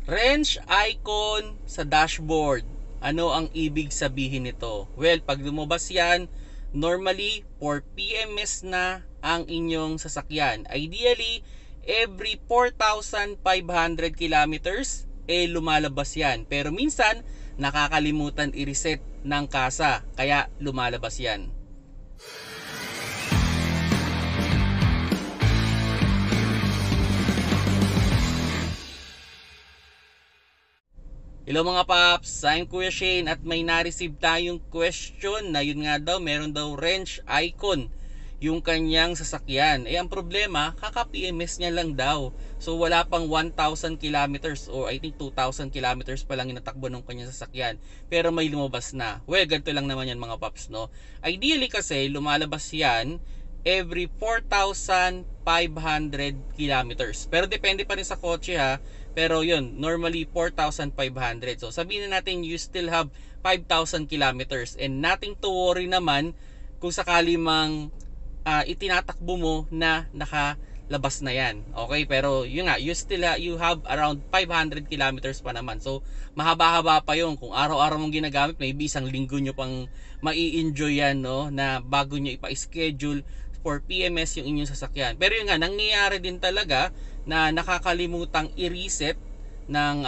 Wrench icon sa dashboard. Ano ang ibig sabihin nito? Well, pag lumabas yan, normally for PMS na ang inyong sasakyan. Ideally, every 4,500 kilometers, lumalabas yan. Pero minsan, nakakalimutan i-reset ng kasa, kaya lumalabas yan. Hello mga paps, I'm Kuya Shane at may na-receive tayong question na yun nga daw, meron daw wrench icon yung kanyang sasakyan. Ang problema, kaka-PMS niya lang daw. So wala pang 1,000 kilometers or I think 2,000 kilometers pa lang inatakbo ng kanyang sasakyan. Pero may lumabas na. Well, ganito lang naman yan mga paps, no? Ideally kasi, lumalabas yan every 4,500 kilometers. Pero depende pa rin sa kotse ha. Pero yun, normally 4,500. So sabihin na natin you still have 5,000 kilometers and nothing to worry naman kung sakali mang itinatakbo mo na nakalabas na yan. Okay, pero yun nga, you have around 500 kilometers pa naman. So mahaba-haba pa yun. Kung araw-araw mong ginagamit, maybe isang linggo nyo pang mai-enjoy yan, no, na bago nyo ipa-schedule for PMS yung inyong sasakyan. Pero yun nga, nangyayari din talaga na nakakalimutang i-reset ng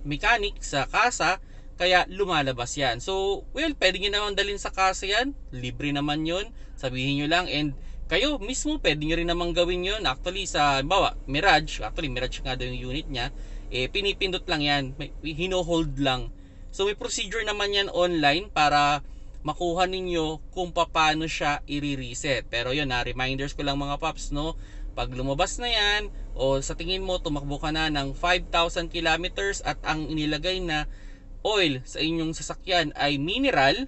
mechanic sa kasa, kaya lumalabas yan. So, well, pwede nyo naman dalhin sa kasa yan. Libre naman yun. Sabihin nyo lang. And kayo mismo, pwede nyo rin naman gawin yun. Actually, sa bawa, Mirage nga daw yung unit nya. Pinipindot lang yan. Hino-hold lang. So, may procedure naman yan online para makuha ninyo kung paano siya i-reset. Pero yun, reminders ko lang mga paps, no? Pag lumabas na yan, o sa tingin mo tumakbo ka na ng 5,000 kilometers at ang inilagay na oil sa inyong sasakyan ay mineral,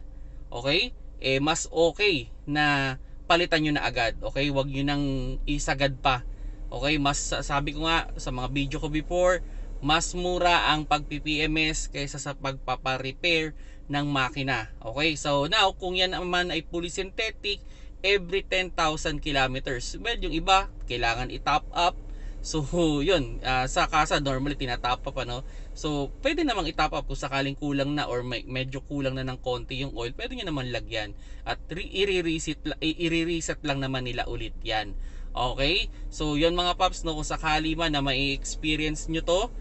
okay? Mas okay na palitan nyo na agad, okay? Huwag nyo nang isagad pa, okay? Mas, sabi ko nga sa mga video ko before, mas mura ang pag-PPMS kaysa sa pagpapa-repair ng makina, okay? So now, kung yan naman ay fully synthetic, every 10,000 kilometers. Well, yung iba, kailangan i-top up. So, yun, sa kasa, normally tinatop up, ano? So, pwede namang i-top up kung sakaling kulang na or medyo kulang na ng konti yung oil, pwede nyo naman lagyan. At i-reset lang naman nila ulit yan. Okay? So, yun mga paps, no, kung sakali man na mai-experience nyo to,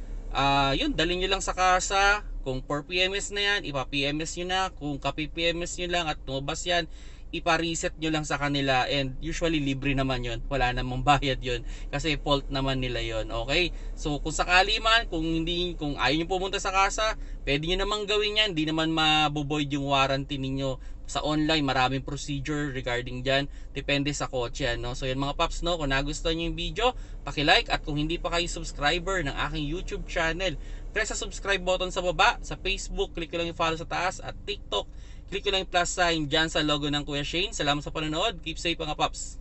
yun, dalhin nyo lang sa kasa. Kung for PMS na yan, ipa-PMS nyo na. Kung ka-PMS nyo lang at tumabas yan, ipa-reset nyo lang sa kanila, and usually libre naman yon, wala namang bayad yon kasi fault naman nila yon. Okay, so kung sakali man, kung ayaw nyo pumunta sa kasa, pwede nyo namang gawin yan, hindi naman mabovoid yung warranty ninyo. Sa online, maraming procedure regarding dyan, depende sa kotse yan, no? So yan mga paps, no, kung nagustuhan nyo yung video, paki-like, at kung hindi pa kayo subscriber ng aking YouTube channel, press sa subscribe button sa baba. Sa Facebook, click lang yung follow sa taas, at TikTok, click ko lang yung plus sign dyan sa logo ng Kuya Shane. Salamat sa panonood. Keep safe mga paps.